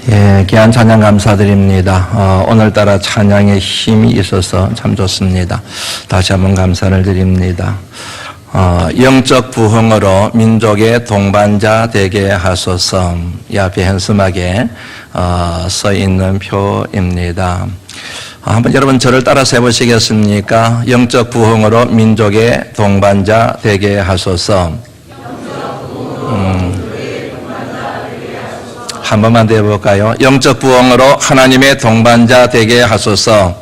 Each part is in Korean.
예, 귀한 찬양 감사드립니다. 오늘따라 찬양에 힘이 있어서 참 좋습니다. 다시 한번 감사를 드립니다. 영적 부흥으로 민족의 동반자 되게 하소서. 이 앞에 현수막에 써 있는 표입니다. 한번 여러분 저를 따라서 해보시겠습니까? 영적 부흥으로 민족의 동반자 되게 하소서. 한 번만 더 해볼까요? 영적 부흥으로 하나님의 동반자 되게 하소서.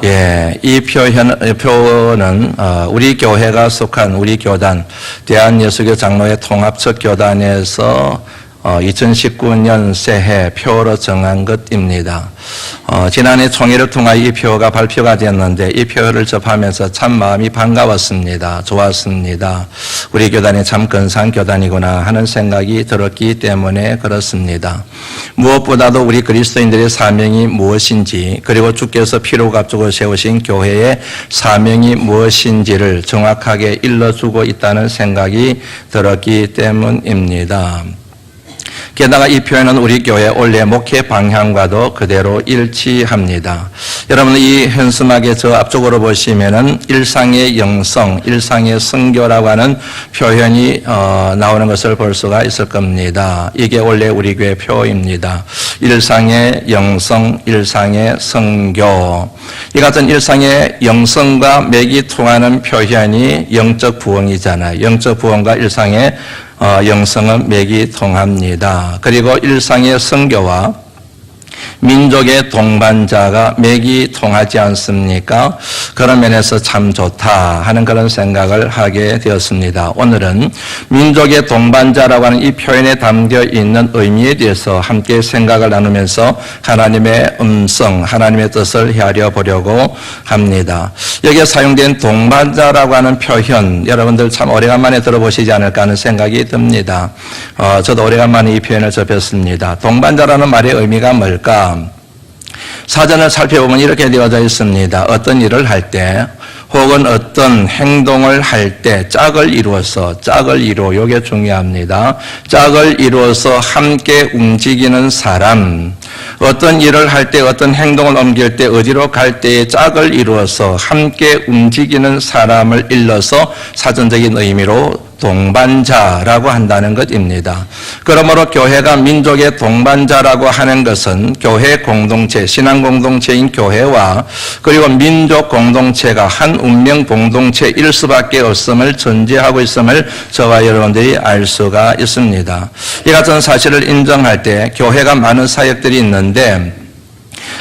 예, 이 표는 우리 교회가 속한 우리 교단 대한예수교 장로회 통합적 교단에서 2019년 새해 표로 정한 것입니다. 지난해 총회를 통하여 이 표가 발표가 되었는데 이 표를 접하면서 참 마음이 반가웠습니다. 좋았습니다. 우리 교단이 참 근사한 교단이구나 하는 생각이 들었기 때문에 그렇습니다. 무엇보다도 우리 그리스도인들의 사명이 무엇인지, 그리고 주께서 피로 값주고 세우신 교회의 사명이 무엇인지를 정확하게 일러주고 있다는 생각이 들었기 때문입니다. 게다가 이 표현은 우리 교회 원래 목회 방향과도 그대로 일치합니다. 여러분, 이 현수막의 저 앞쪽으로 보시면은 일상의 영성, 일상의 성교라고 하는 표현이 나오는 것을 볼 수가 있을 겁니다. 이게 원래 우리 교회 표입니다. 일상의 영성, 일상의 성교. 이 같은 일상의 영성과 맥이 통하는 표현이 영적 부흥이잖아요. 영적 부흥과 일상의 영성은 맥이 통합니다. 그리고 일상의 성교와 민족의 동반자가 맥이 통하지 않습니까? 그런 면에서 참 좋다 하는 그런 생각을 하게 되었습니다. 오늘은 민족의 동반자라고 하는 이 표현에 담겨 있는 의미에 대해서 함께 생각을 나누면서 하나님의 음성, 하나님의 뜻을 헤아려 보려고 합니다. 여기에 사용된 동반자라고 하는 표현, 여러분들 참 오래간만에 들어보시지 않을까 하는 생각이 듭니다. 저도 오래간만에 이 표현을 접했습니다. 동반자라는 말의 의미가 뭘까? 사전을 살펴보면 이렇게 되어져 있습니다. 어떤 일을 할 때 혹은 어떤 행동을 할 때 짝을 이루어서, 이게 중요합니다. 짝을 이루어서 함께 움직이는 사람, 어떤 일을 할 때, 어떤 행동을 옮길 때, 어디로 갈 때에 짝을 이루어서 함께 움직이는 사람을 일러서 사전적인 의미로 동반자라고 한다는 것입니다. 그러므로 교회가 민족의 동반자라고 하는 것은 교회 공동체, 신앙 공동체인 교회와 그리고 민족 공동체가 한 운명 공동체일 수밖에 없음을 전제하고 있음을 저와 여러분들이 알 수가 있습니다. 이 같은 사실을 인정할 때 교회가 많은 사역들이 있는데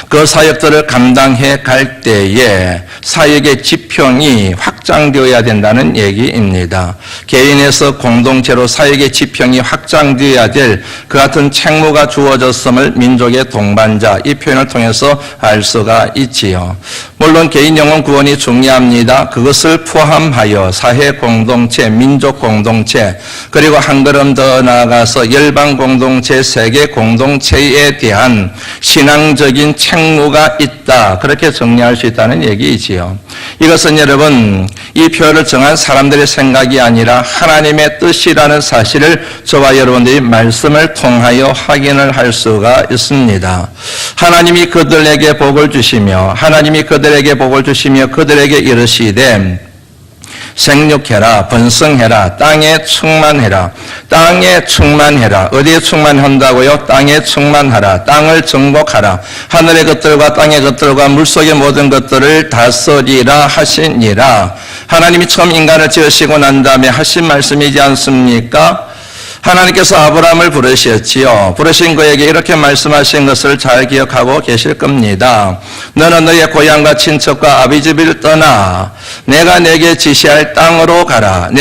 그 사역들을 감당해 갈 때에 사역의 지평이 확장되어야 된다는 얘기입니다. 개인에서 공동체로 사역의 지평이 확장되어야 될 그 같은 책무가 주어졌음을 민족의 동반자, 이 표현을 통해서 알 수가 있지요. 물론 개인 영혼 구원이 중요합니다. 그것을 포함하여 사회 공동체, 민족 공동체, 그리고 한 걸음 더 나아가서 열방 공동체, 세계 공동체에 대한 신앙적인 책무가 있다. 그렇게 정리할 수 있다는 얘기이지요. 이것은 여러분, 이 표현을 정한 사람들의 생각이 아니라 하나님의 뜻이라는 사실을 저와 여러분들이 말씀을 통하여 확인을 할 수가 있습니다. 하나님이 그들에게 복을 주시며 그들에게 이르시되 생육해라, 번성해라, 땅에 충만해라. 어디에 충만한다고요? 땅에 충만하라. 땅을 정복하라. 하늘의 것들과 땅의 것들과 물속의 모든 것들을 다스리라 하시니라. 하나님이 처음 인간을 지으시고 난 다음에 하신 말씀이지 않습니까? 하나님께서 아브라함을 부르셨지요. 부르신 그에게 이렇게 말씀하신 것을 잘 기억하고 계실 겁니다. 너는 너의 고향과 친척과 아비집을 떠나 내가 내게 지시할 땅으로 가라.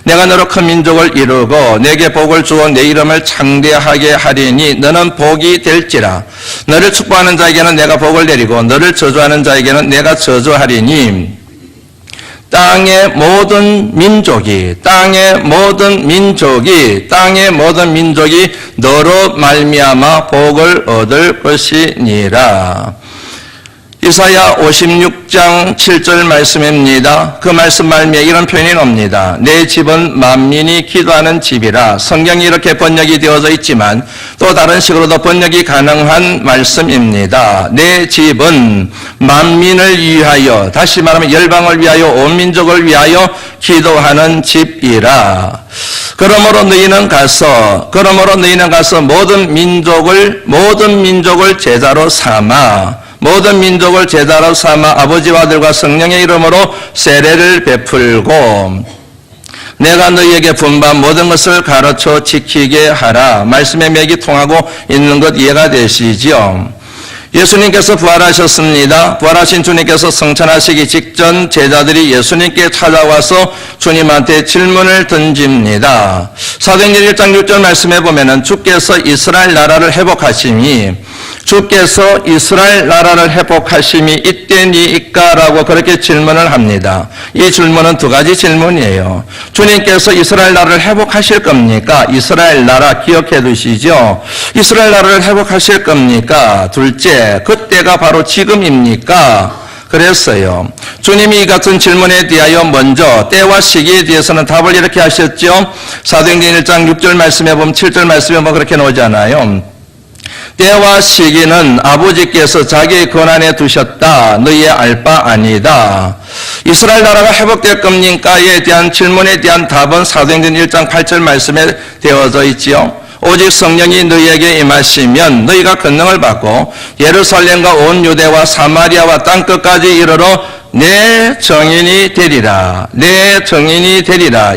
내가 너로 큰 민족을 이루고 내게 복을 주어 내 이름을 창대하게 하리니 너는 복이 될지라. 너를 축복하는 자에게는 내가 복을 내리고 너를 저주하는 자에게는 내가 저주하리니 땅의 모든 민족이 너로 말미암아 복을 얻을 것이니라. 이사야 56장 7절 말씀입니다. 그 말씀 말미에 이런 표현이 나옵니다. 내 집은 만민이 기도하는 집이라. 성경이 이렇게 번역이 되어져 있지만 또 다른 식으로도 번역이 가능한 말씀입니다. 내 집은 만민을 위하여, 다시 말하면 열방을 위하여, 온 민족을 위하여 기도하는 집이라. 그러므로 너희는 가서 모든 민족을 제자로 삼아 아버지와 아들과 성령의 이름으로 세례를 베풀고 내가 너희에게 분반 모든 것을 가르쳐 지키게 하라. 말씀의 맥이 통하고 있는 것 이해가 되시지요? 예수님께서 부활하셨습니다. 부활하신 주님께서 성천하시기 직전 제자들이 예수님께 찾아와서 주님한테 질문을 던집니다. 사도행전 1장 6절 말씀에 보면은 주께서 이스라엘 나라를 회복하심이 이때니까라고 그렇게 질문을 합니다. 이 질문은 두 가지 질문이에요. 주님께서 이스라엘 나라를 회복하실 겁니까? 이스라엘 나라 기억해 두시죠? 이스라엘 나라를 회복하실 겁니까? 둘째, 그때가 바로 지금입니까? 그랬어요. 주님이 이 같은 질문에 대하여 먼저 때와 시기에 대해서는 답을 이렇게 하셨죠. 사도행전 1장 6절 말씀에 보면 7절 말씀에 보면 그렇게 나오잖아요. 때와 시기는 아버지께서 자기의 권한에 두셨다. 너희의 알 바 아니다. 이스라엘 나라가 회복될 겁니까에 대한 질문에 대한 답은 사도행전 1장 8절 말씀에 되어져 있지요. 오직 성령이 너희에게 임하시면 너희가 권능을 받고 예루살렘과 온 유대와 사마리아와 땅끝까지 이르러 내 정인이 되리라.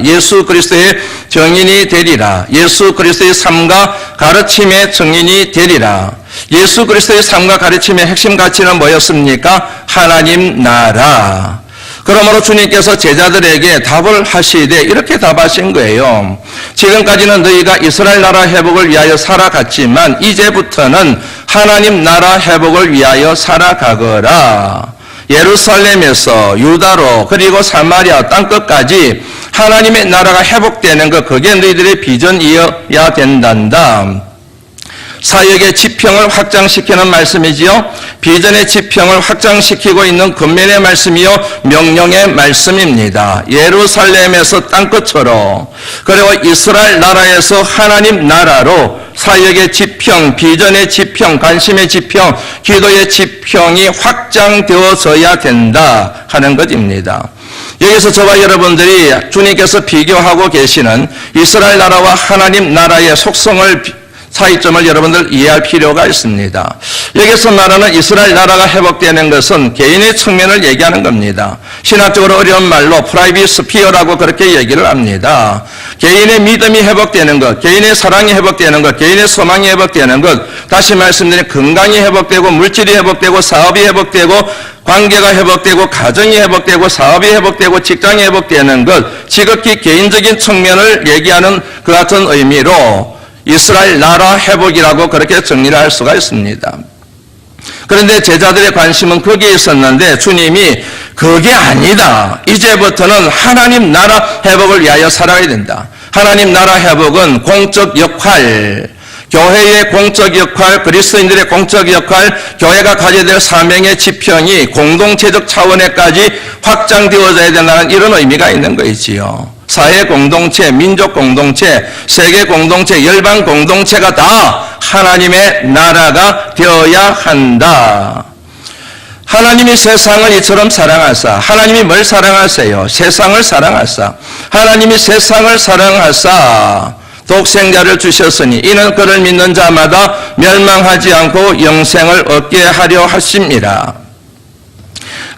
예수 그리스도의 정인이 되리라. 예수 그리스도의 삶과 가르침의 정인이 되리라. 예수 그리스도의 삶과 가르침의 핵심 가치는 뭐였습니까? 하나님 나라. 그러므로 주님께서 제자들에게 답을 하시되 이렇게 답하신 거예요. 지금까지는 너희가 이스라엘 나라 회복을 위하여 살아갔지만 이제부터는 하나님 나라 회복을 위하여 살아가거라. 예루살렘에서 유다로 그리고 사마리아 땅끝까지 하나님의 나라가 회복되는 것, 그게 너희들의 비전이어야 된단다. 사역의 지평을 확장시키는 말씀이지요. 비전의 지평을 확장시키고 있는 근면의 말씀이요 명령의 말씀입니다. 예루살렘에서 땅끝으로 그리고 이스라엘 나라에서 하나님 나라로 사역의 지평, 비전의 지평, 관심의 지평, 기도의 지평이 확장되어져야 된다 하는 것입니다. 여기서 저와 여러분들이 주님께서 비교하고 계시는 이스라엘 나라와 하나님 나라의 속성을 차이점을 여러분들 이해할 필요가 있습니다. 여기서 말하는 이스라엘 나라가 회복되는 것은 개인의 측면을 얘기하는 겁니다. 신학적으로 어려운 말로 프라이빗 스피어라고 그렇게 얘기를 합니다. 개인의 믿음이 회복되는 것, 개인의 사랑이 회복되는 것, 개인의 소망이 회복되는 것, 다시 말씀드리면 건강이 회복되고 물질이 회복되고 사업이 회복되고 관계가 회복되고 가정이 회복되고 사업이 회복되고 직장이 회복되는 것, 지극히 개인적인 측면을 얘기하는 그 같은 의미로 이스라엘 나라 회복이라고 그렇게 정리를 할 수가 있습니다. 그런데 제자들의 관심은 거기에 있었는데 주님이 그게 아니다. 이제부터는 하나님 나라 회복을 위하여 살아야 된다. 하나님 나라 회복은 공적 역할, 교회의 공적 역할, 그리스도인들의 공적 역할, 교회가 가져야 될 사명의 지평이 공동체적 차원에까지 확장되어져야 된다는 이런 의미가 있는 것이지요. 사회 공동체, 민족 공동체, 세계 공동체, 열방 공동체가 다 하나님의 나라가 되어야 한다. 하나님이 세상을 이처럼 사랑하사, 하나님이 뭘 사랑하세요? 세상을 사랑하사. 하나님이 세상을 사랑하사 독생자를 주셨으니 이는 그를 믿는 자마다 멸망하지 않고 영생을 얻게 하려 하심이라.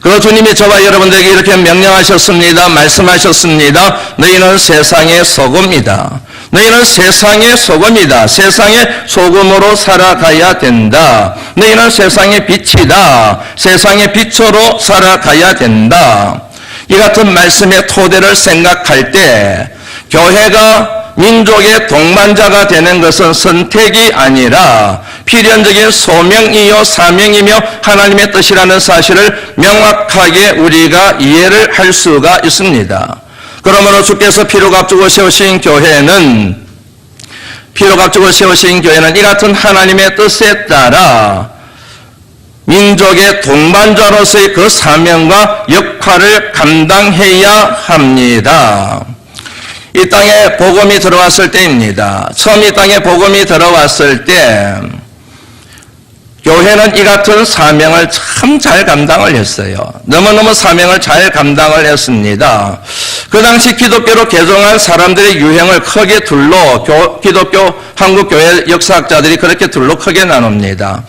그 주님이 저와 여러분들에게 이렇게 명령하셨습니다. 말씀하셨습니다. 너희는 세상의 소금이다. 너희는 세상의 소금이다. 세상의 소금으로 살아가야 된다. 너희는 세상의 빛이다. 세상의 빛으로 살아가야 된다. 이 같은 말씀의 토대를 생각할 때 교회가 민족의 동반자가 되는 것은 선택이 아니라 필연적인 소명이요 사명이며 하나님의 뜻이라는 사실을 명확하게 우리가 이해를 할 수가 있습니다. 그러므로 주께서 피로 값주고 세우신 교회는 이 같은 하나님의 뜻에 따라 민족의 동반자로서의 그 사명과 역할을 감당해야 합니다. 이 땅에 복음이 들어왔을 때입니다. 처음 이 땅에 복음이 들어왔을 때 교회는 이 같은 사명을 참 잘 감당을 했어요. 너무너무 사명을 잘 감당을 했습니다. 그 당시 기독교로 개종한 사람들의 유형을 크게 둘로 기독교 한국교회 역사학자들이 그렇게 둘로 크게 나눕니다.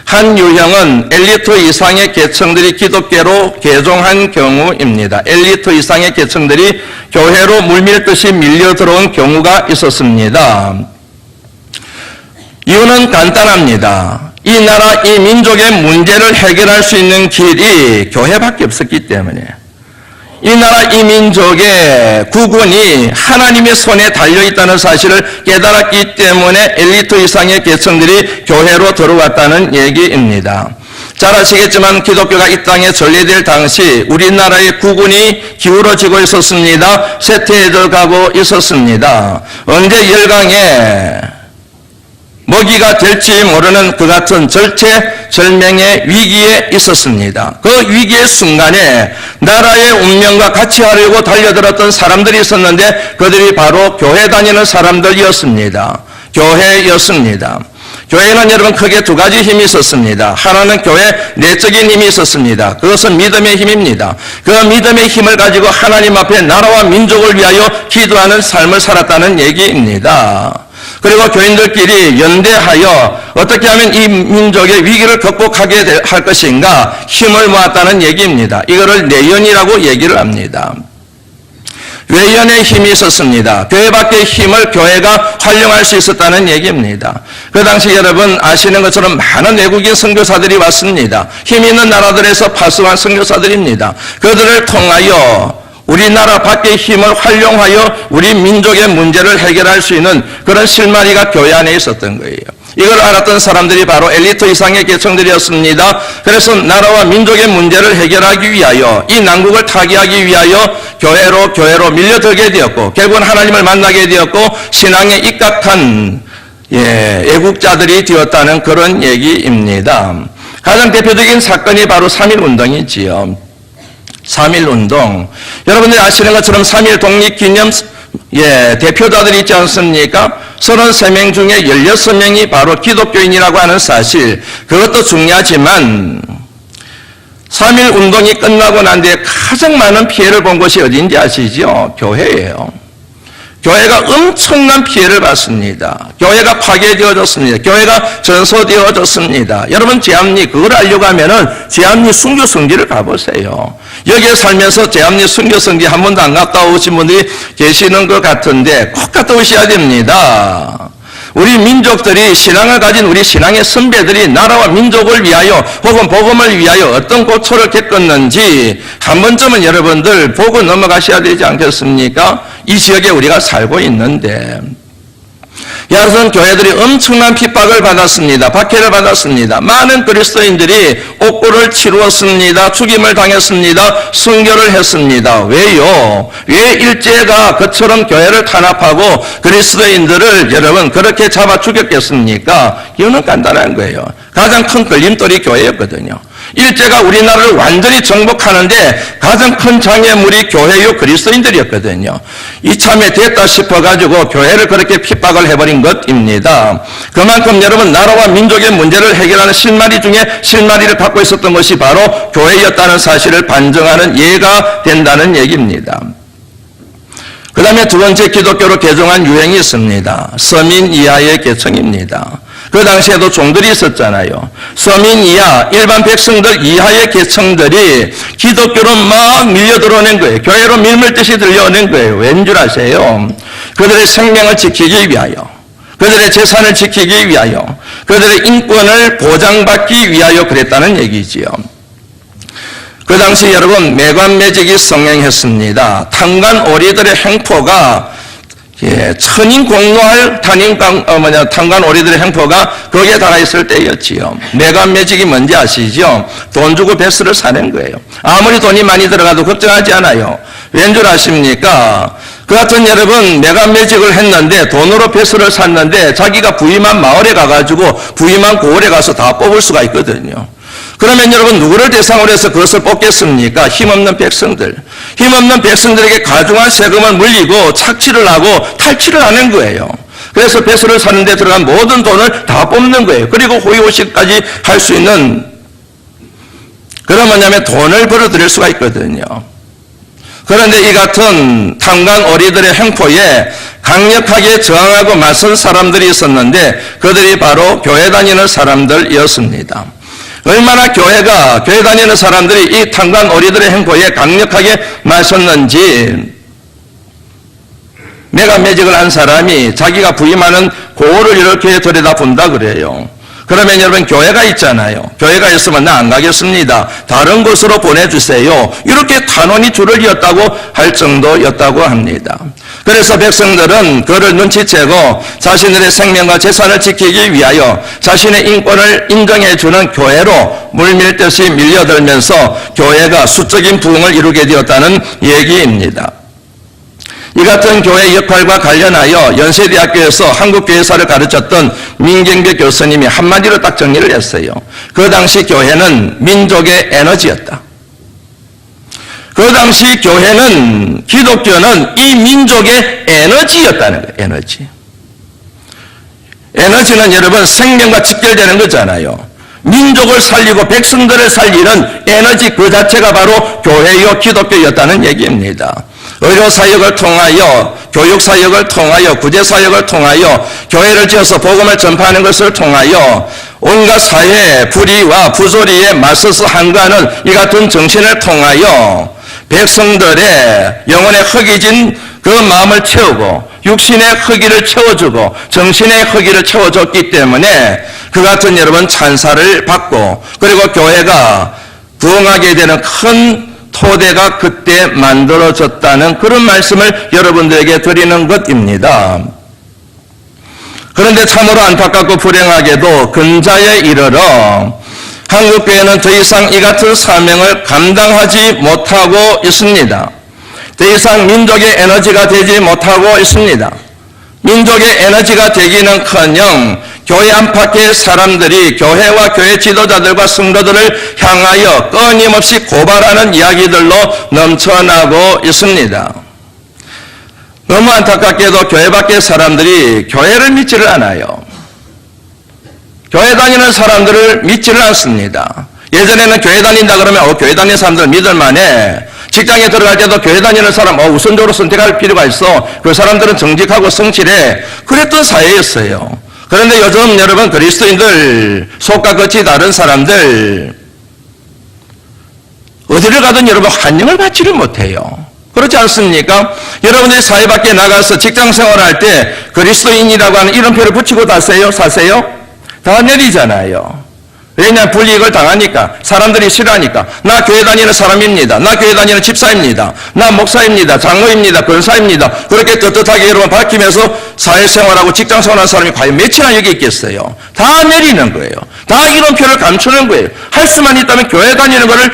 한 유형은 엘리트 이상의 계층들이 기독교로 개종한 경우입니다. 엘리트 이상의 계층들이 교회로 물밀듯이 밀려 들어온 경우가 있었습니다. 이유는 간단합니다. 이 나라, 이 민족의 문제를 해결할 수 있는 길이 교회밖에 없었기 때문에, 이 나라, 이 민족의 국운이 하나님의 손에 달려있다는 사실을 깨달았기 때문에 엘리트 이상의 계층들이 교회로 들어왔다는 얘기입니다. 잘 아시겠지만 기독교가 이 땅에 전래될 당시 우리나라의 국운이 기울어지고 있었습니다. 쇠퇴해져 가고 있었습니다. 언제 열강에 먹이가 될지 모르는 그 같은 절체절명의 위기에 있었습니다. 그 위기의 순간에 나라의 운명과 같이 하려고 달려들었던 사람들이 있었는데 그들이 바로 교회 다니는 사람들이었습니다. 교회였습니다. 교회는 여러분 크게 두 가지 힘이 있었습니다. 하나는 교회 내적인 힘이 있었습니다. 그것은 믿음의 힘입니다. 그 믿음의 힘을 가지고 하나님 앞에 나라와 민족을 위하여 기도하는 삶을 살았다는 얘기입니다. 그리고 교인들끼리 연대하여 어떻게 하면 이 민족의 위기를 극복하게 할 것인가 힘을 모았다는 얘기입니다. 이거를 내연이라고 얘기를 합니다. 외연의 힘이 있었습니다. 교회 밖의 힘을 교회가 활용할 수 있었다는 얘기입니다. 그 당시 여러분 아시는 것처럼 많은 외국인 선교사들이 왔습니다. 힘 있는 나라들에서 파수한 선교사들입니다. 그들을 통하여 우리나라 밖의 힘을 활용하여 우리 민족의 문제를 해결할 수 있는 그런 실마리가 교회 안에 있었던 거예요. 이걸 알았던 사람들이 바로 엘리트 이상의 계층들이었습니다. 그래서 나라와 민족의 문제를 해결하기 위하여 이 난국을 타개하기 위하여 교회로 밀려들게 되었고 결국은 하나님을 만나게 되었고 신앙에 입각한 애국자들이 되었다는 그런 얘기입니다. 가장 대표적인 사건이 바로 3.1운동이지요. 3.1운동. 여러분들이 아시는 것처럼 3.1 독립기념 대표자들이 있지 않습니까? 33명 중에 16명이 바로 기독교인이라고 하는 사실, 그것도 중요하지만 3.1운동이 끝나고 난 뒤에 가장 많은 피해를 본 곳이 어딘지 아시죠? 교회예요. 교회가 엄청난 피해를 받습니다. 교회가 파괴되어졌습니다. 교회가 전소되어졌습니다. 여러분 제암리 그걸 알려고 하면은 제암리 순교성지를 가보세요. 여기에 살면서 제암리 순교성지 한 번도 안 갔다 오신 분들이 계시는 것 같은데 꼭 갔다 오셔야 됩니다. 우리 민족들이 신앙을 가진 우리 신앙의 선배들이 나라와 민족을 위하여 혹은 복음을 위하여 어떤 고초를 겪었는지 한 번쯤은 여러분들 보고 넘어가셔야 되지 않겠습니까? 이 지역에 우리가 살고 있는데 야선 교회들이 엄청난 핍박을 받았습니다. 박해를 받았습니다. 많은 그리스도인들이 옥고를 치루었습니다. 죽임을 당했습니다. 순교를 했습니다. 왜요? 왜 일제가 그처럼 교회를 탄압하고 그리스도인들을 여러분 그렇게 잡아 죽였겠습니까? 이유는 간단한 거예요. 가장 큰 걸림돌이 교회였거든요. 일제가 우리나라를 완전히 정복하는데 가장 큰 장애물이 교회요 그리스도인들이었거든요. 이참에 됐다 싶어가지고 교회를 그렇게 핍박을 해버린 것입니다. 그만큼 여러분 나라와 민족의 문제를 해결하는 실마리 중에 실마리를 갖고 있었던 것이 바로 교회였다는 사실을 반증하는 예가 된다는 얘기입니다. 그 다음에 두 번째 기독교로 개종한 유행이 있습니다. 서민 이하의 계층입니다. 그 당시에도 종들이 있었잖아요. 서민 이하, 일반 백성들 이하의 계층들이 기독교로 막 밀려 들어오는 거예요. 교회로 밀물듯이 들려오는 거예요. 왠 줄 아세요? 그들의 생명을 지키기 위하여, 그들의 재산을 지키기 위하여, 그들의 인권을 보장받기 위하여 그랬다는 얘기지요. 그 당시 여러분 매관매직이 성행했습니다. 탄관 오리들의 행포가 천인 공노할 탄관 오리들의 행포가 거기에 달아있을 때였지요. 매관매직이 뭔지 아시죠? 돈 주고 배스를 사는 거예요. 아무리 돈이 많이 들어가도 걱정하지 않아요. 왠 줄 아십니까? 그 같은 여러분 매관매직을 했는데 돈으로 배스를 샀는데 자기가 부임한 마을에 가가지고 부임한 고을에 가서 다 뽑을 수가 있거든요. 그러면 여러분 누구를 대상으로 해서 그것을 뽑겠습니까? 힘없는 백성들. 힘없는 백성들에게 가중한 세금을 물리고 착취를 하고 탈취를 하는 거예요. 그래서 배수를 사는 데 들어간 모든 돈을 다 뽑는 거예요. 그리고 호의호식까지 할 수 있는, 그런 뭐냐면 돈을 벌어들일 수가 있거든요. 그런데 이 같은 탐관 오리들의 횡포에 강력하게 저항하고 맞선 사람들이 있었는데 그들이 바로 교회 다니는 사람들이었습니다. 얼마나 교회 다니는 사람들이 이 탐관 오리들의 횡포에 강력하게 맞섰는지, 내가 매직을 한 사람이 자기가 부임하는 고를 이렇게 들여다본다 그래요. 그러면 여러분 교회가 있잖아요. 교회가 있으면 나 안 가겠습니다. 다른 곳으로 보내주세요. 이렇게 탄원이 줄을 이었다고 할 정도였다고 합니다. 그래서 백성들은 그를 눈치채고 자신들의 생명과 재산을 지키기 위하여 자신의 인권을 인정해주는 교회로 물밀듯이 밀려들면서 교회가 수적인 부흥을 이루게 되었다는 얘기입니다. 이 같은 교회의 역할과 관련하여 연세대학교에서 한국교회사를 가르쳤던 민경배 교수님이 한마디로 딱 정리를 했어요. 그 당시 교회는 민족의 에너지였다. 그 당시 교회는, 기독교는 이 민족의 에너지였다는 거예요. 에너지. 에너지는 여러분 생명과 직결되는 거잖아요. 민족을 살리고 백성들을 살리는 에너지 그 자체가 바로 교회요 기독교였다는 얘기입니다. 의료사역을 통하여, 교육사역을 통하여, 구제사역을 통하여, 교회를 지어서 복음을 전파하는 것을 통하여 온갖 사회의 불의와 부조리에 맞서서 항거하는 이 같은 정신을 통하여 백성들의 영혼에 허기진 그 마음을 채우고 육신의 허기를 채워주고 정신의 허기를 채워줬기 때문에 그 같은 여러분 찬사를 받고, 그리고 교회가 부흥하게 되는 큰 토대가 그때 만들어졌다는 그런 말씀을 여러분들에게 드리는 것입니다. 그런데 참으로 안타깝고 불행하게도 근자에 이르러 한국교회는 더 이상 이 같은 사명을 감당하지 못하고 있습니다. 더 이상 민족의 에너지가 되지 못하고 있습니다. 민족의 에너지가 되기는커녕 교회 안팎의 사람들이 교회와 교회 지도자들과 성도들을 향하여 끊임없이 고발하는 이야기들로 넘쳐나고 있습니다. 너무 안타깝게도 교회 밖의 사람들이 교회를 믿지를 않아요. 교회 다니는 사람들을 믿지를 않습니다. 예전에는 교회 다닌다 그러면 교회 다니는 사람들 믿을만해. 직장에 들어갈 때도 교회 다니는 사람 우선적으로 선택할 필요가 있어. 그 사람들은 정직하고 성실해. 그랬던 사회였어요. 그런데 요즘 여러분 그리스도인들, 속과 겉이 다른 사람들, 어디를 가든 여러분 환영을 받지를 못해요. 그렇지 않습니까? 여러분들이 사회 밖에 나가서 직장 생활할 때 그리스도인이라고 하는 이름표를 붙이고 사세요? 다 내리잖아요. 왜냐하면 불이익을 당하니까, 사람들이 싫어하니까. 나 교회 다니는 사람입니다. 나 교회 다니는 집사입니다. 나 목사입니다. 장로입니다. 권사입니다. 그렇게 떳떳하게 여러분 밝히면서 사회생활하고 직장생활하는 사람이 과연 몇이나 여기 있겠어요? 다 내리는 거예요. 다 이름표를 감추는 거예요. 할 수만 있다면 교회 다니는 거를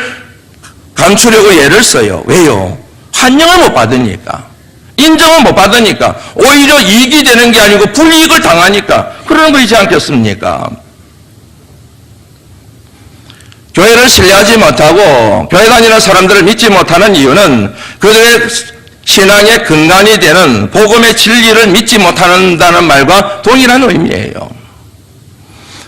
감추려고 예를 써요. 왜요? 환영을 못 받으니까. 인정을 못 받으니까. 오히려 이익이 되는 게 아니고 불이익을 당하니까. 그런 거이지 않겠습니까? 교회를 신뢰하지 못하고 교회 다니는 사람들을 믿지 못하는 이유는 그들의 신앙의 근간이 되는 복음의 진리를 믿지 못한다는 말과 동일한 의미예요.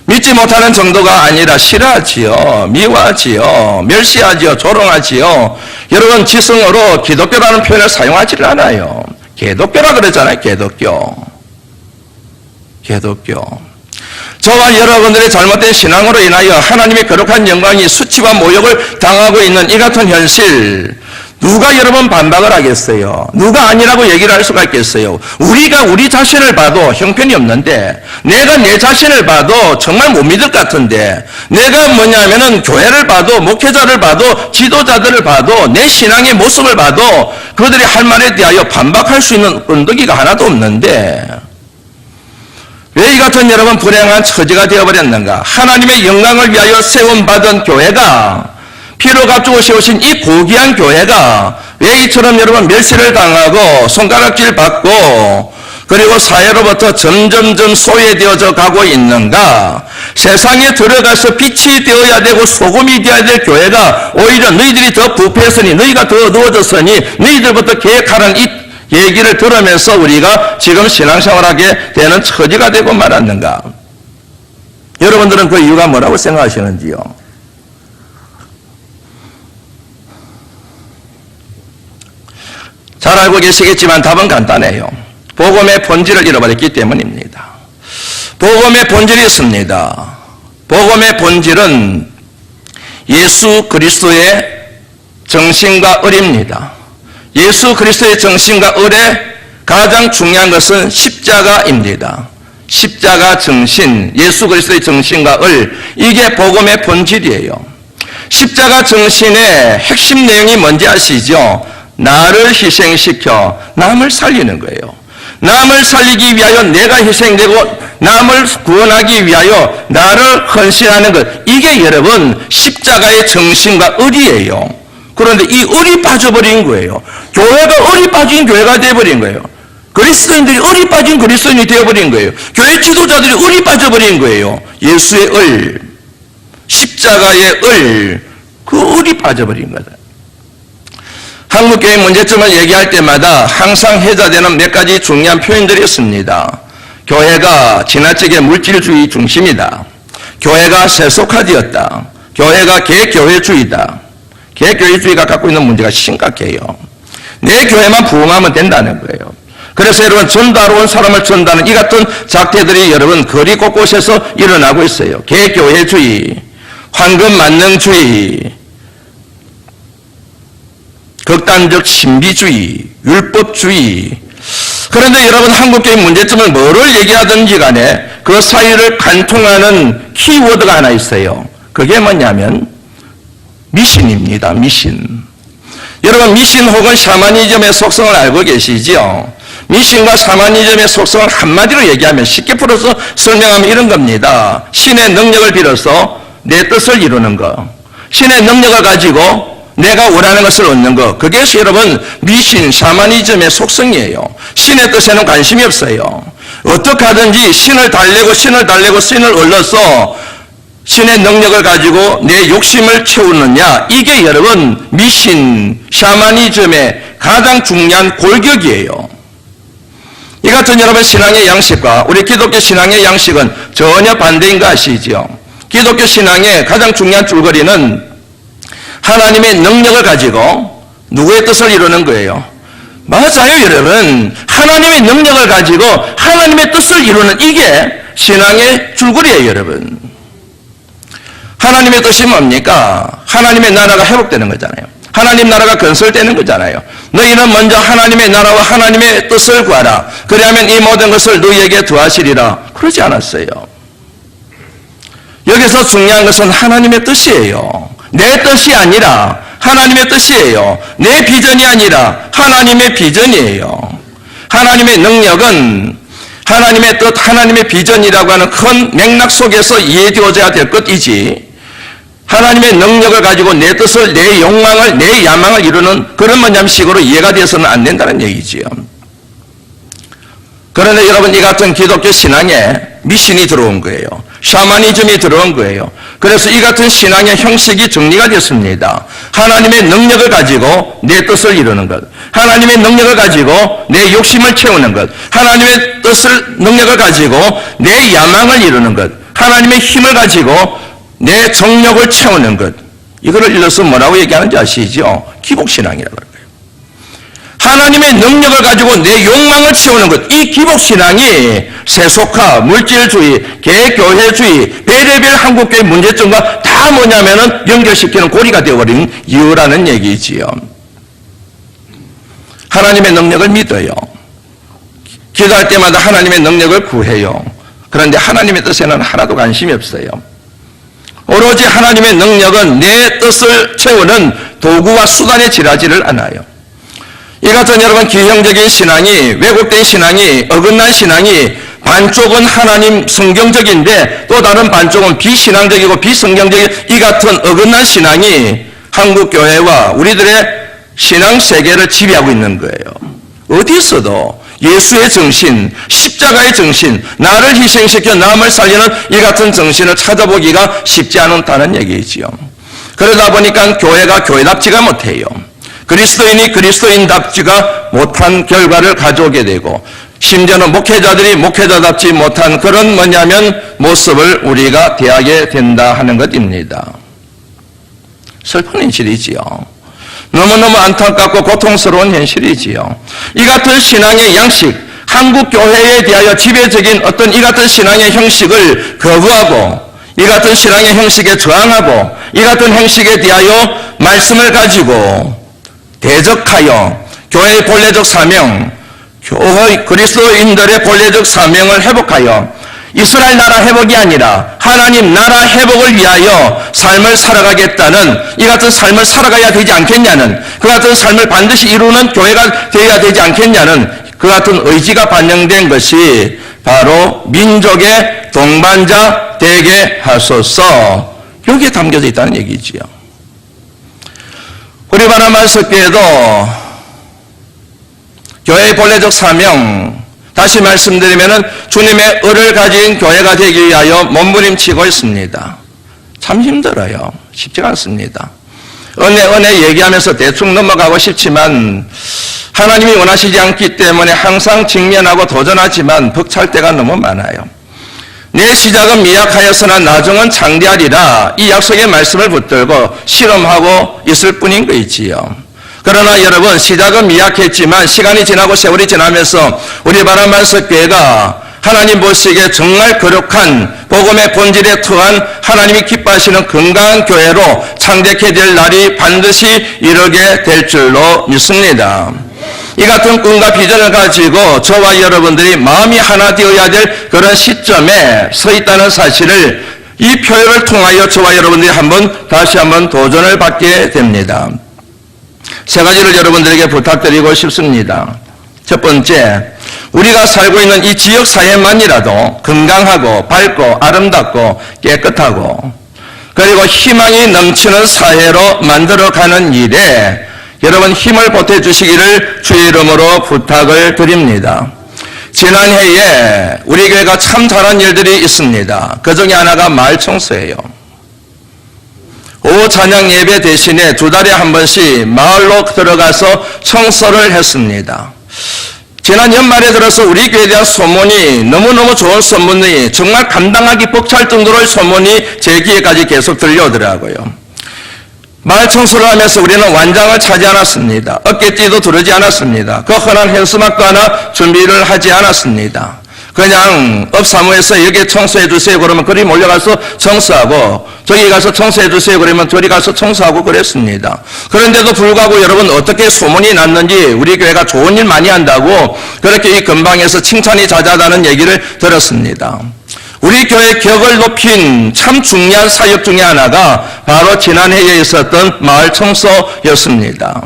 믿지 못하는 정도가 아니라 싫어하지요, 미워하지요, 멸시하지요, 조롱하지요. 여러분 지성어로 기독교라는 표현을 사용하지를 않아요. 개독교라 그러잖아요. 개독교. 저와 여러분들의 잘못된 신앙으로 인하여 하나님의 거룩한 영광이 수치와 모욕을 당하고 있는 이 같은 현실, 누가 여러분 반박을 하겠어요? 누가 아니라고 얘기를 할 수가 있겠어요? 우리가 우리 자신을 봐도 형편이 없는데, 내가 내 자신을 봐도 정말 못 믿을 것 같은데, 내가 뭐냐면은 교회를 봐도, 목회자를 봐도, 지도자들을 봐도, 내 신앙의 모습을 봐도 그들이 할 말에 대하여 반박할 수 있는 언덕이가 하나도 없는데, 왜 이 같은 여러분 불행한 처지가 되어버렸는가? 하나님의 영광을 위하여 세움받은 교회가, 피로 값주고 세우신 이 고귀한 교회가 왜 이처럼 여러분 멸시를 당하고 손가락질 받고 그리고 사회로부터 점점점 소외되어져 가고 있는가? 세상에 들어가서 빛이 되어야 되고 소금이 되어야 될 교회가 오히려 너희들이 더 부패했으니 너희가 더 어두워졌으니 너희들부터 계획하라는 이 얘기를 들으면서 우리가 지금 신앙생활하게 되는 처지가 되고 말았는가? 여러분들은 그 이유가 뭐라고 생각하시는지요? 잘 알고 계시겠지만 답은 간단해요. 복음의 본질을 잃어버렸기 때문입니다. 복음의 본질이 있습니다. 복음의 본질은 예수 그리스도의 정신과 의입니다. 예수 그리스도의 정신과 의의 가장 중요한 것은 십자가입니다. 십자가 정신, 예수 그리스도의 정신과 의, 이게 복음의 본질이에요. 십자가 정신의 핵심 내용이 뭔지 아시죠? 나를 희생시켜 남을 살리는 거예요. 남을 살리기 위하여 내가 희생되고 남을 구원하기 위하여 나를 헌신하는 것, 이게 여러분 십자가의 정신과 의리예요. 그런데 이 의리 빠져버린 거예요. 교회가 의리 빠진 교회가 되어버린 거예요. 그리스도인들이 의리 빠진 그리스도인이 되어버린 거예요. 교회 지도자들이 의리 빠져버린 거예요. 예수의 의, 십자가의 의, 그 의리 빠져버린 거다. 한국교회 문제점을 얘기할 때마다 항상 해자되는 몇 가지 중요한 표현들이 있습니다. 교회가 지나치게 물질주의 중심이다. 교회가 세속화되었다. 교회가 개교회주의다. 개교회주의가 갖고 있는 문제가 심각해요. 내 교회만 부흥하면 된다는 거예요. 그래서 여러분 전도하러 온 사람을 전도하는 이 같은 작태들이 여러분 거리 곳곳에서 일어나고 있어요. 개교회주의, 황금만능주의, 극단적 신비주의, 율법주의. 그런데 여러분 한국교회 문제점을 뭐를 얘기하든지 간에 그 사이를 관통하는 키워드가 하나 있어요. 그게 뭐냐면 미신입니다. 미신. 여러분 미신 혹은 샤머니즘의 속성을 알고 계시죠? 미신과 샤머니즘의 속성을 한마디로 얘기하면 쉽게 풀어서 설명하면 이런 겁니다. 신의 능력을 빌어서 내 뜻을 이루는 거. 신의 능력을 가지고 내가 원하는 것을 얻는 것. 그게 여러분 미신, 샤머니즘의 속성이에요. 신의 뜻에는 관심이 없어요. 어떻게 하든지 신을 달래고 신을 얻어서 신의 능력을 가지고 내 욕심을 채우느냐. 이게 여러분 미신, 샤머니즘의 가장 중요한 골격이에요. 이 같은 여러분 신앙의 양식과 우리 기독교 신앙의 양식은 전혀 반대인 거 아시죠? 기독교 신앙의 가장 중요한 줄거리는 하나님의 능력을 가지고 누구의 뜻을 이루는 거예요. 맞아요, 여러분. 하나님의 능력을 가지고 하나님의 뜻을 이루는 이게 신앙의 줄거리예요, 여러분. 하나님의 뜻이 뭡니까? 하나님의 나라가 회복되는 거잖아요. 하나님 나라가 건설되는 거잖아요. 너희는 먼저 하나님의 나라와 하나님의 뜻을 구하라. 그리하면 이 모든 것을 너희에게 더하시리라. 그러지 않았어요. 여기서 중요한 것은 하나님의 뜻이에요. 내 뜻이 아니라 하나님의 뜻이에요. 내 비전이 아니라 하나님의 비전이에요. 하나님의 능력은 하나님의 뜻, 하나님의 비전이라고 하는 큰 맥락 속에서 이해되어져야 될 것이지 하나님의 능력을 가지고 내 뜻을, 내 욕망을, 내 야망을 이루는 그런 식으로 이해가 되어서는 안 된다는 얘기지요. 그런데 여러분 이 같은 기독교 신앙에 미신이 들어온 거예요. 샤머니즘이 들어온 거예요. 그래서 이 같은 신앙의 형식이 정리가 됐습니다. 하나님의 능력을 가지고 내 뜻을 이루는 것. 하나님의 능력을 가지고 내 욕심을 채우는 것. 하나님의 뜻을, 능력을 가지고 내 야망을 이루는 것. 하나님의 힘을 가지고 내 정욕을 채우는 것. 이거를 일러서 뭐라고 얘기하는지 아시죠? 기복신앙이라고 해요. 하나님의 능력을 가지고 내 욕망을 채우는 것. 이 기복신앙이 세속화, 물질주의, 개교회주의, 별의별 한국교회 문제점과 다 뭐냐면은 연결시키는 고리가 되어버린 이유라는 얘기지요. 하나님의 능력을 믿어요. 기도할 때마다 하나님의 능력을 구해요. 그런데 하나님의 뜻에는 하나도 관심이 없어요. 오로지 하나님의 능력은 내 뜻을 채우는 도구와 수단에 지나지를 않아요. 이 같은 여러분 기형적인 신앙이, 왜곡된 신앙이, 어긋난 신앙이 반쪽은 하나님 성경적인데 또 다른 반쪽은 비신앙적이고 비성경적인 이 같은 어긋난 신앙이 한국교회와 우리들의 신앙 세계를 지배하고 있는 거예요. 어디서도 예수의 정신, 십자가의 정신, 나를 희생시켜 남을 살리는 이 같은 정신을 찾아보기가 쉽지 않다는 얘기지요. 그러다 보니까 교회가 교회답지가 못해요. 그리스도인이 그리스도인답지가 못한 결과를 가져오게 되고, 심지어는 목회자들이 목회자답지 못한 그런 모습을 우리가 대하게 된다 하는 것입니다. 슬픈 현실이지요. 너무너무 안타깝고 고통스러운 현실이지요. 이 같은 신앙의 양식, 한국 교회에 대하여 지배적인 어떤 이 같은 신앙의 형식을 거부하고, 이 같은 신앙의 형식에 저항하고, 이 같은 형식에 대하여 말씀을 가지고 대적하여 교회의 본래적 사명, 그리스도인들의 본래적 사명을 회복하여 이스라엘 나라 회복이 아니라 하나님 나라 회복을 위하여 삶을 살아가겠다는, 이 같은 삶을 살아가야 되지 않겠냐는, 그 같은 삶을 반드시 이루는 교회가 되어야 되지 않겠냐는 그 같은 의지가 반영된 것이 바로 민족의 동반자 되게 하소서, 여기에 담겨져 있다는 얘기지요. 우리 바나바교회도 교회의 본래적 사명, 다시 말씀드리면 주님의 의를 가진 교회가 되기 위하여 몸부림치고 있습니다. 참 힘들어요. 쉽지가 않습니다. 은혜 얘기하면서 대충 넘어가고 싶지만 하나님이 원하시지 않기 때문에 항상 직면하고 도전하지만 벅찰 때가 너무 많아요. 내 시작은 미약하였으나 나중은 장대하리라, 이 약속의 말씀을 붙들고 실험하고 있을 뿐인 것이지요. 그러나 여러분, 시작은 미약했지만 시간이 지나고 세월이 지나면서 우리 바나바교회가 하나님 보시기에 정말 거룩한 복음의 본질에 투한 하나님이 기뻐하시는 건강한 교회로 창대케 될 날이 반드시 이르게 될 줄로 믿습니다. 이 같은 꿈과 비전을 가지고 저와 여러분들이 마음이 하나 되어야 될 그런 시점에 서 있다는 사실을 이 표현을 통하여 저와 여러분들이 다시 한번 도전을 받게 됩니다. 세 가지를 여러분들에게 부탁드리고 싶습니다. 첫 번째, 우리가 살고 있는 이 지역 사회만이라도 건강하고 밝고 아름답고 깨끗하고 그리고 희망이 넘치는 사회로 만들어가는 일에 여러분 힘을 보태주시기를 주의 이름으로 부탁을 드립니다. 지난해에 우리 교회가 참 잘한 일들이 있습니다. 그 중에 하나가 마을 청소예요. 오후 찬양 예배 대신에 2달에 한 번씩 마을로 들어가서 청소를 했습니다. 지난 연말에 들어서 우리 교회에 대한 소문이 너무너무 좋은 소문이 정말 감당하기 벅찰 정도로의 소문이 제 귀에까지 계속 들려오더라고요. 마을 청소를 하면서 우리는 완장을 차지 않았습니다. 어깨띠도 두르지 않았습니다. 그 흔한 현수막도 하나 준비를 하지 않았습니다. 그냥 읍사무에서 여기 청소해 주세요 그러면 그리 몰려가서 청소하고, 저기 가서 청소해 주세요 그러면 저리 가서 청소하고 그랬습니다. 그런데도 불구하고 여러분, 어떻게 소문이 났는지 우리 교회가 좋은 일 많이 한다고 그렇게 이 근방에서 칭찬이 자자하다는 얘기를 들었습니다. 우리 교회 격을 높인 참 중요한 사역 중에 하나가 바로 지난해에 있었던 마을 청소였습니다.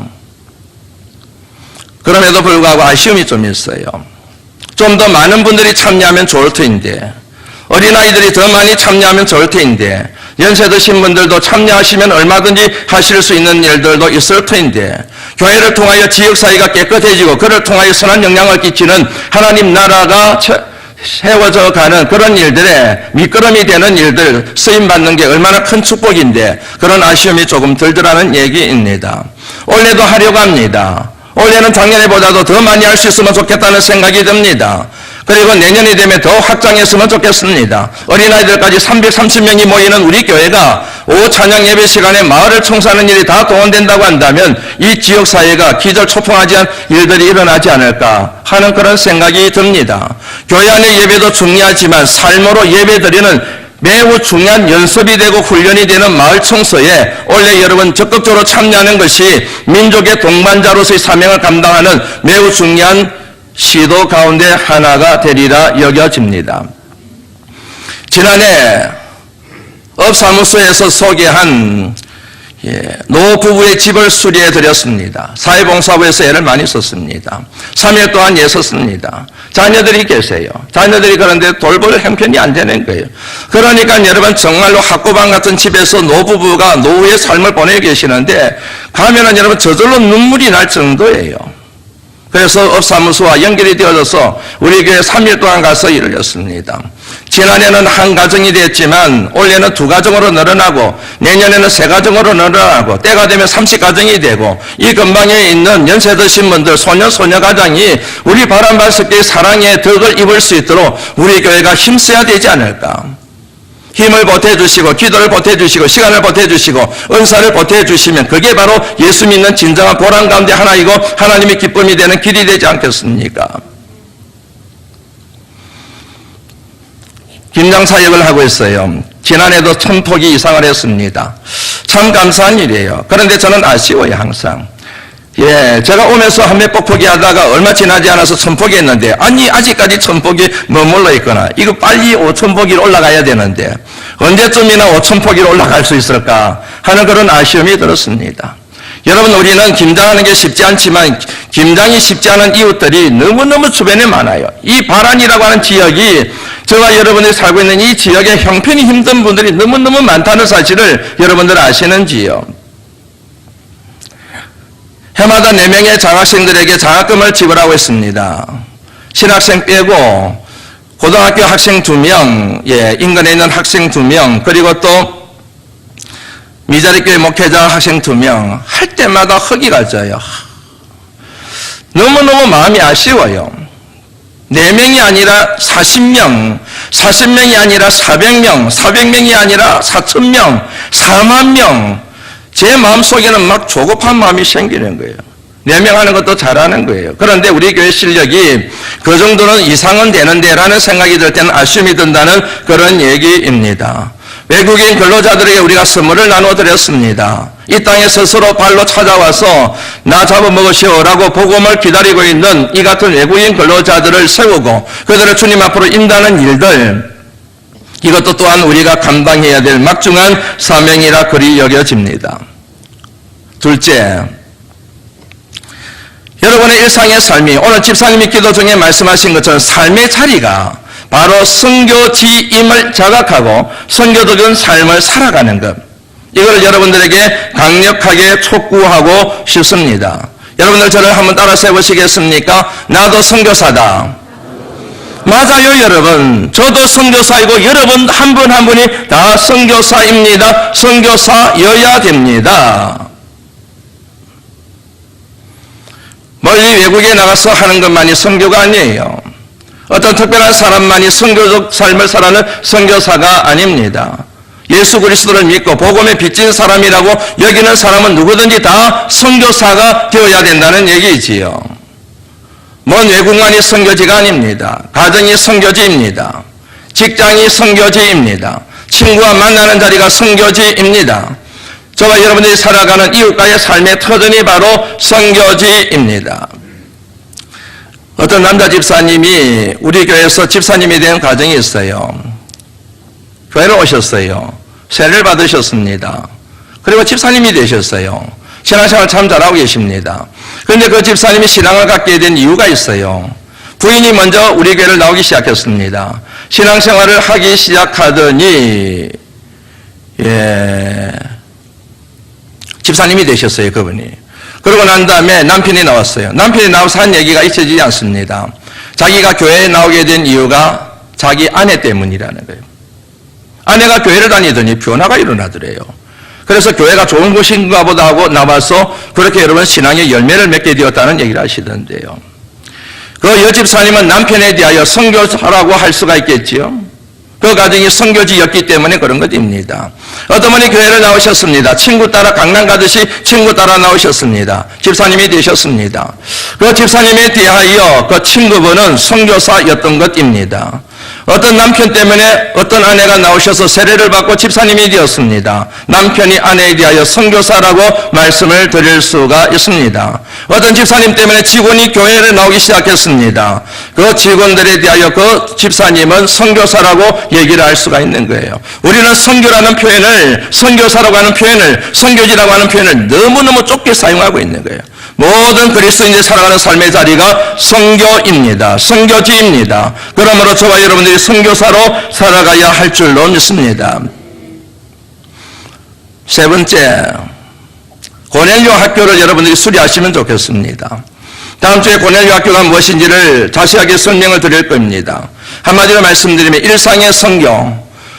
그럼에도 불구하고 아쉬움이 좀 있어요. 좀 더 많은 분들이 참여하면 좋을 터인데, 어린아이들이 더 많이 참여하면 좋을 터인데, 연세 드신 분들도 참여하시면 얼마든지 하실 수 있는 일들도 있을 터인데, 교회를 통하여 지역사회가 깨끗해지고 그를 통하여 선한 영향을 끼치는 하나님 나라가 세워져 가는 그런 일들에 미끄럼이 되는 일들 쓰임받는 게 얼마나 큰 축복인데 그런 아쉬움이 조금 들더라는 얘기입니다. 올해도 하려고 합니다. 올해는 작년에보다도 더 많이 할 수 있으면 좋겠다는 생각이 듭니다. 그리고 내년이 되면 더 확장했으면 좋겠습니다. 어린아이들까지 330명이 모이는 우리 교회가 오후 찬양 예배 시간에 마을을 청소하는 일이 다 동원된다고 한다면 이 지역사회가 기절초풍하지 않은 일들이 일어나지 않을까 하는 그런 생각이 듭니다. 교회 안의 예배도 중요하지만 삶으로 예배드리는 매우 중요한 연습이 되고 훈련이 되는 마을 청소에 올해 여러분 적극적으로 참여하는 것이 민족의 동반자로서의 사명을 감당하는 매우 중요한 시도 가운데 하나가 되리라 여겨집니다. 지난해 업사무소에서 소개한 노부부의 집을 수리해 드렸습니다. 사회봉사부에서 애를 많이 썼습니다. 3일 동안 애썼습니다. 자녀들이 계세요. 자녀들이 그런데 돌볼 형편이 안 되는 거예요. 그러니까 여러분 정말로 학구방 같은 집에서 노부부가 노후의 삶을 보내고 계시는데 가면은 여러분 저절로 눈물이 날 정도예요. 그래서 업사무소와 연결이 되어져서 우리 교회 3일 동안 가서 일을 했습니다. 지난해는 한 가정이 됐지만 올해는 2가정으로 늘어나고 내년에는 3가정으로 늘어나고 때가 되면 30가정이 되고 이 근방에 있는 연세 드신 분들 소년 소녀 가정이 우리 바람발석교의 사랑의 덕을 입을 수 있도록 우리 교회가 힘써야 되지 않을까. 힘을 보태주시고 기도를 보태주시고 시간을 보태주시고 은사를 보태주시면 그게 바로 예수 믿는 진정한 보람 가운데 하나이고 하나님의 기쁨이 되는 길이 되지 않겠습니까? 김장 사역을 하고 있어요. 지난해도 1000포기 이상을 했습니다. 참 감사한 일이에요. 그런데 저는 아쉬워요, 항상. 제가 오면서 한 몇 포기 하다가 얼마 지나지 않아서 1000포기 했는데, 아니, 아직까지 1000포기 머물러 있거나, 이거 빨리 5000포기로 올라가야 되는데, 언제쯤이나 5000포기로 올라갈 수 있을까 하는 그런 아쉬움이 들었습니다. 여러분, 우리는 김장하는 게 쉽지 않지만, 김장이 쉽지 않은 이웃들이 너무너무 주변에 많아요. 이 바란이라고 하는 지역이, 저와 여러분이 살고 있는 이 지역에 형편이 힘든 분들이 너무너무 많다는 사실을 여러분들 아시는지요? 해마다 4명의 장학생들에게 장학금을 지불하고 있습니다. 신학생 빼고 고등학교 학생 2명, 인근에 있는 학생 2명, 그리고 또 미자리교회 목회자 학생 2명, 할 때마다 흙이가 져요. 너무너무 마음이 아쉬워요. 4명이 아니라 40명, 40명이 아니라 400명, 400명이 아니라 4,000명, 4만 명, 제 마음속에는 막 조급한 마음이 생기는 거예요. 4명 하는 것도 잘하는 거예요. 그런데 우리 교회 실력이 그 정도는 이상은 되는데 라는 생각이 들 때는 아쉬움이 든다는 그런 얘기입니다. 외국인 근로자들에게 우리가 선물을 나누어 드렸습니다. 이 땅에 스스로 발로 찾아와서 나 잡아먹으시오 라고 복음을 기다리고 있는 이 같은 외국인 근로자들을 세우고 그들을 주님 앞으로 인도하는 일들, 이것도 또한 우리가 감당해야 될 막중한 사명이라 그리 여겨집니다. 둘째, 여러분의 일상의 삶이 오늘 집사님이 기도 중에 말씀하신 것처럼 삶의 자리가 바로 선교지임을 자각하고 선교적인 삶을 살아가는 것, 이걸 여러분들에게 강력하게 촉구하고 싶습니다. 여러분들 저를 한번 따라서 해보시겠습니까? 나도 선교사다. 맞아요, 여러분. 저도 선교사이고 여러분 한 분 한 분이 다 선교사입니다. 선교사여야 됩니다. 멀리 외국에 나가서 하는 것만이 선교가 아니에요. 어떤 특별한 사람만이 선교적 삶을 살아는 선교사가 아닙니다. 예수 그리스도를 믿고 복음에 빚진 사람이라고 여기는 사람은 누구든지 다 선교사가 되어야 된다는 얘기지요. 먼 외국만이 선교지가 아닙니다. 가정이 선교지입니다. 직장이 선교지입니다. 친구와 만나는 자리가 선교지입니다. 저와 여러분들이 살아가는 이웃과의 삶의 터전이 바로 선교지입니다. 어떤 남자 집사님이 우리 교회에서 집사님이 된 가정이 있어요. 교회를 오셨어요. 세례를 받으셨습니다. 그리고 집사님이 되셨어요. 신앙생활 참 잘하고 계십니다. 그런데 그 집사님이 신앙을 갖게 된 이유가 있어요. 부인이 먼저 우리 교회를 나오기 시작했습니다. 신앙생활을 하기 시작하더니 집사님이 되셨어요, 그분이. 그러고 난 다음에 남편이 나왔어요. 남편이 나와서 한 얘기가 잊혀지지 않습니다. 자기가 교회에 나오게 된 이유가 자기 아내 때문이라는 거예요. 아내가 교회를 다니더니 변화가 일어나더래요. 그래서 교회가 좋은 곳인가 보다 하고 나와서 그렇게 여러분 신앙의 열매를 맺게 되었다는 얘기를 하시던데요. 그 여집사님은 남편에 대하여 선교사라고 할 수가 있겠지요. 그 가정이 선교지였기 때문에 그런 것입니다. 어떤 분이 교회를 나오셨습니다. 친구 따라 강남 가듯이 친구 따라 나오셨습니다. 집사님이 되셨습니다. 그 집사님에 대하여 그 친구분은 선교사였던 것입니다. 어떤 남편 때문에 어떤 아내가 나오셔서 세례를 받고 집사님이 되었습니다. 남편이 아내에 대하여 선교사라고 말씀을 드릴 수가 있습니다. 어떤 집사님 때문에 직원이 교회를 나오기 시작했습니다. 그 직원들에 대하여 그 집사님은 선교사라고 얘기를 할 수가 있는 거예요. 우리는 선교라는 표현을, 선교사라고 하는 표현을, 선교지라고 하는 표현을 너무너무 좁게 사용하고 있는 거예요. 모든 그리스도인들이 살아가는 삶의 자리가 선교입니다. 선교지입니다. 그러므로 저와 여러분들이 선교사로 살아가야 할 줄로 믿습니다. 세 번째, 고넬료 학교를 여러분들이 수리하시면 좋겠습니다. 다음 주에 고넬료 학교가 무엇인지를 자세하게 설명을 드릴 겁니다. 한마디로 말씀드리면 일상의 선교,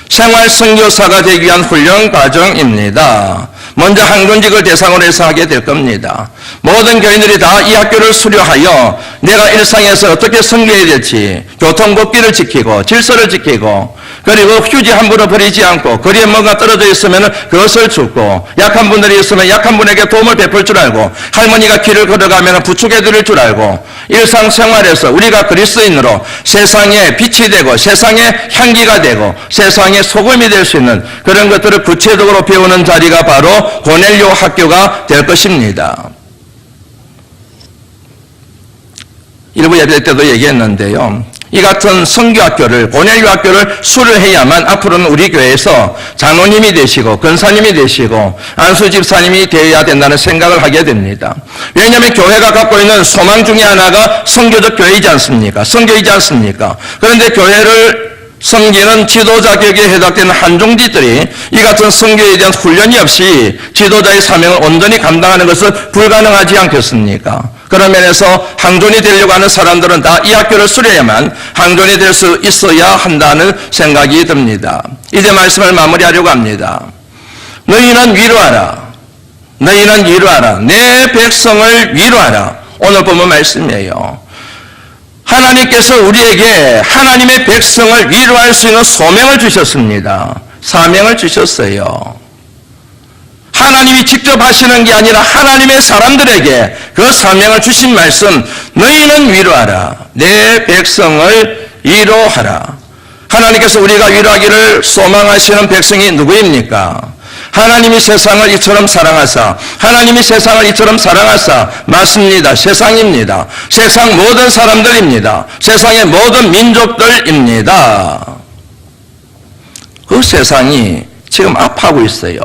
생활 선교사가 되기 위한 훈련 과정입니다. 먼저 항존직을 대상으로 해서 하게 될 겁니다. 모든 교인들이 다 이 학교를 수료하여 내가 일상에서 어떻게 선교해야 될지 교통법규를 지키고 질서를 지키고 그리고 휴지 함부로 버리지 않고 거리에 뭔가 떨어져 있으면 그것을 줍고 약한 분들이 있으면 약한 분에게 도움을 베풀 줄 알고 할머니가 길을 걸어가면 부축해 드릴 줄 알고 일상생활에서 우리가 그리스도인으로 세상에 빛이 되고 세상에 향기가 되고 세상에 소금이 될 수 있는 그런 것들을 구체적으로 배우는 자리가 바로 고넬료 학교가 될 것입니다. 일부 예배 때도 얘기했는데요. 이 같은 선교학교를 고넬료 학교를 수료해야만 앞으로는 우리 교회에서 장로님이 되시고 권사님이 되시고 안수 집사님이 되어야 된다는 생각을 하게 됩니다. 왜냐하면 교회가 갖고 있는 소망 중에 하나가 선교적 교회이지 않습니까? 선교이지 않습니까? 그런데 교회를 섬기는 지도자 격에 해당되는 한종지들이 이 같은 선교에 대한 훈련이 없이 지도자의 사명을 온전히 감당하는 것은 불가능하지 않겠습니까? 그런 면에서 항존이 되려고 하는 사람들은 다 이 학교를 수료해야만 항존이 될 수 있어야 한다는 생각이 듭니다. 이제 말씀을 마무리하려고 합니다. 너희는 위로하라. 너희는 위로하라. 내 백성을 위로하라. 오늘 본문 말씀이에요. 하나님께서 우리에게 하나님의 백성을 위로할 수 있는 소명을 주셨습니다. 사명을 주셨어요. 하나님이 직접 하시는 게 아니라 하나님의 사람들에게 그 사명을 주신 말씀, 너희는 위로하라. 내 백성을 위로하라. 하나님께서 우리가 위로하기를 소망하시는 백성이 누구입니까? 하나님이 세상을 이처럼 사랑하사, 하나님이 세상을 이처럼 사랑하사, 맞습니다. 세상입니다. 세상 모든 사람들입니다. 세상의 모든 민족들입니다. 그 세상이 지금 아파하고 있어요.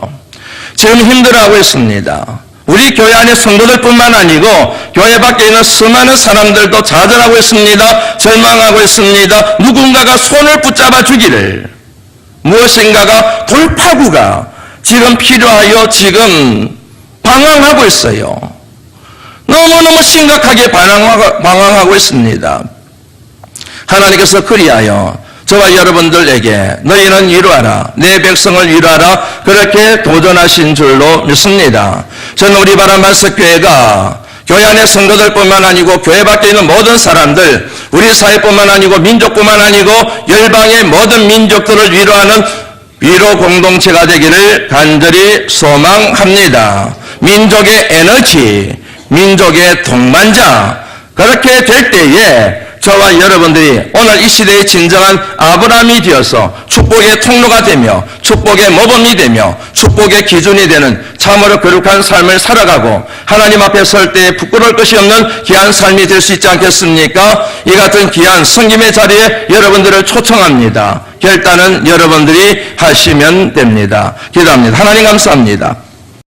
지금 힘들어하고 있습니다. 우리 교회 안에 성도들뿐만 아니고 교회 밖에 있는 수많은 사람들도 좌절하고 있습니다. 절망하고 있습니다. 누군가가 손을 붙잡아 주기를, 무엇인가가 돌파구가 지금 필요하여 지금 방황하고 있어요. 너무너무 심각하게 방황하고 있습니다. 하나님께서 그리하여 저와 여러분들에게 너희는 위로하라. 내 백성을 위로하라. 그렇게 도전하신 줄로 믿습니다. 저는 우리 바람반석교회가 교회 안의 성도들뿐만 아니고 교회 밖에 있는 모든 사람들, 우리 사회뿐만 아니고 민족뿐만 아니고 열방의 모든 민족들을 위로하는 위로 공동체가 되기를 간절히 소망합니다. 민족의 에너지, 민족의 동반자, 그렇게 될 때에 저와 여러분들이 오늘 이 시대의 진정한 아브라함이 되어서 축복의 통로가 되며 축복의 모범이 되며 축복의 기준이 되는 참으로 거룩한 삶을 살아가고 하나님 앞에 설 때 부끄러울 것이 없는 귀한 삶이 될 수 있지 않겠습니까? 이 같은 귀한 성김의 자리에 여러분들을 초청합니다. 결단은 여러분들이 하시면 됩니다. 기도합니다. 하나님 감사합니다.